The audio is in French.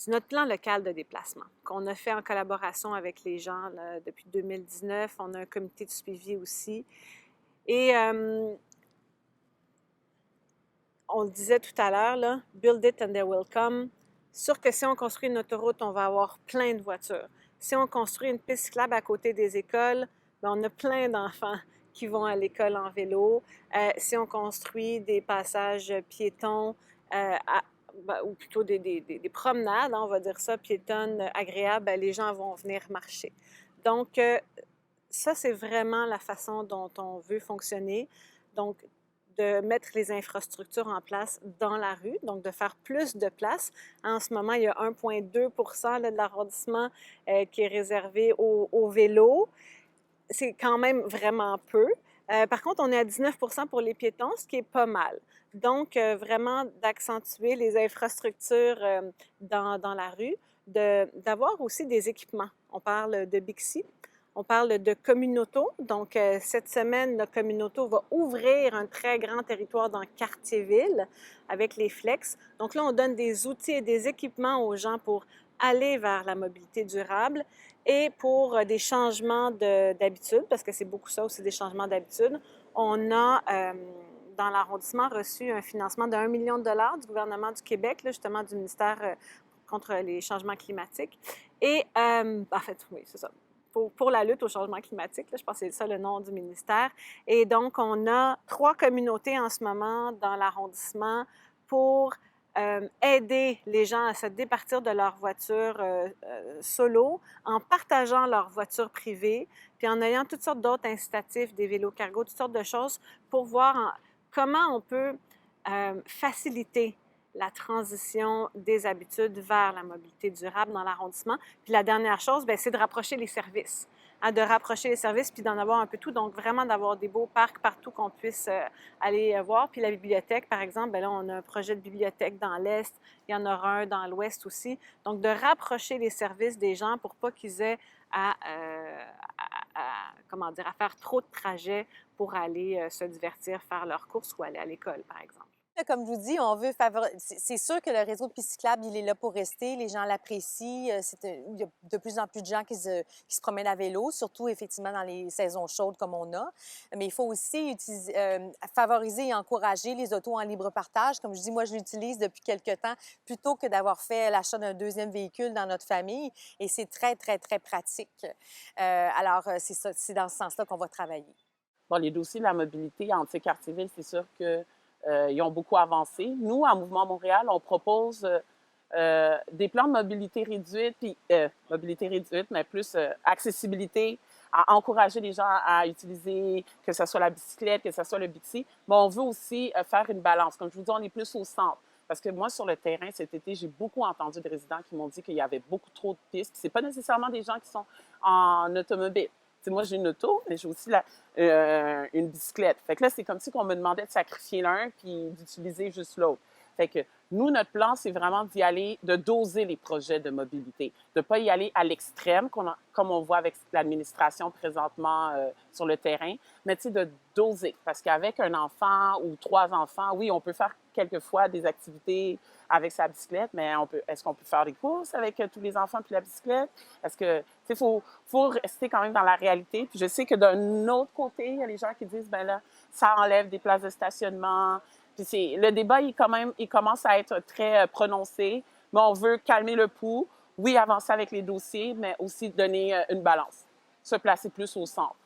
C'est notre plan local de déplacement qu'on a fait en collaboration avec les gens là, depuis 2019. On a un comité de suivi aussi. Et on le disait tout à l'heure, là, build it and they will come. Sûr que si on construit une autoroute, on va avoir plein de voitures. Si on construit une piste cyclable à côté des écoles, bien, on a plein d'enfants qui vont à l'école en vélo. Si on construit des passages piétons, ou plutôt des promenades, hein, on va dire ça, piétonnes agréables, bien, les gens vont venir marcher. Donc, ça, c'est vraiment la façon dont on veut fonctionner. Donc, de mettre les infrastructures en place dans la rue, donc de faire plus de place. En ce moment, il y a 1,2 de l'arrondissement qui est réservé au vélo. C'est quand même vraiment peu. Par contre, on est à 19 pour les piétons, ce qui est pas mal. Donc, vraiment d'accentuer les infrastructures dans la rue, d'avoir aussi des équipements. On parle de Bixi. On parle de Communauto. Donc, cette semaine, notre Communauto va ouvrir un très grand territoire dans Cartierville avec les Flex. Donc là, on donne des outils et des équipements aux gens pour aller vers la mobilité durable et pour des changements d'habitude, parce que c'est beaucoup ça aussi, des changements d'habitude. On a, dans l'arrondissement, reçu un financement de 1 million de dollars du gouvernement du Québec, là, justement du ministère contre les changements climatiques. Et, en fait, oui, c'est ça. Pour la lutte au changement climatique, là, je pense que c'est ça le nom du ministère. Et donc, on a 3 communautés en ce moment dans l'arrondissement pour aider les gens à se départir de leur voiture solo en partageant leur voiture privée, puis en ayant toutes sortes d'autres incitatifs, des vélos cargo, toutes sortes de choses pour voir comment on peut faciliter la transition des habitudes vers la mobilité durable dans l'arrondissement. Puis la dernière chose, bien, c'est de rapprocher les services. Hein, de rapprocher les services puis d'en avoir un peu tout. Donc, vraiment d'avoir des beaux parcs partout qu'on puisse aller voir. Puis la bibliothèque, par exemple, bien là, on a un projet de bibliothèque dans l'Est. Il y en aura un dans l'Ouest aussi. Donc, de rapprocher les services des gens pour pas qu'ils aient comment dire, à faire trop de trajets pour aller se divertir, faire leurs courses ou aller à l'école, par exemple. Comme je vous dis, on veut favoriser. C'est sûr que le réseau de pistes cyclables, il est là pour rester. Les gens l'apprécient. Il y a de plus en plus de gens qui se promènent à vélo, surtout effectivement dans les saisons chaudes comme on a. Mais il faut aussi favoriser et encourager les autos en libre partage. Comme je dis, moi, je l'utilise depuis quelques temps plutôt que d'avoir fait l'achat d'un deuxième véhicule dans notre famille. Et c'est très, très, très pratique. Alors, c'est ça, c'est dans ce sens-là qu'on va travailler. Bon, les dossiers de la mobilité en Cartierville, c'est sûr que ils ont beaucoup avancé. Nous, à Mouvement Montréal, on propose des plans de mobilité réduite, mais plus accessibilité, à encourager les gens à utiliser, que ce soit la bicyclette, que ce soit le Bixi. Mais on veut aussi faire une balance. Comme je vous dis, on est plus au centre. Parce que moi, sur le terrain, cet été, j'ai beaucoup entendu de résidents qui m'ont dit qu'il y avait beaucoup trop de pistes. Ce n'est pas nécessairement des gens qui sont en automobile. T'sais, moi, j'ai une auto, mais j'ai aussi une bicyclette. Fait que là, c'est comme si on me demandait de sacrifier l'un puis d'utiliser juste l'autre. Fait que nous, notre plan, c'est vraiment d'y aller, de doser les projets de mobilité, de ne pas y aller à l'extrême, comme on voit avec l'administration présentement sur le terrain, mais de doser. Parce qu'avec un enfant ou 3 enfants, oui, on peut faire quelquefois des activités avec sa bicyclette, mais est-ce qu'on peut faire des courses avec tous les enfants puis la bicyclette? Est-ce que, il faut rester quand même dans la réalité. Puis je sais que d'un autre côté, il y a les gens qui disent, ben là, ça enlève des places de stationnement. Puis le débat, il commence à être très prononcé, mais on veut calmer le pouls. Oui, avancer avec les dossiers, mais aussi donner une balance, se placer plus au centre.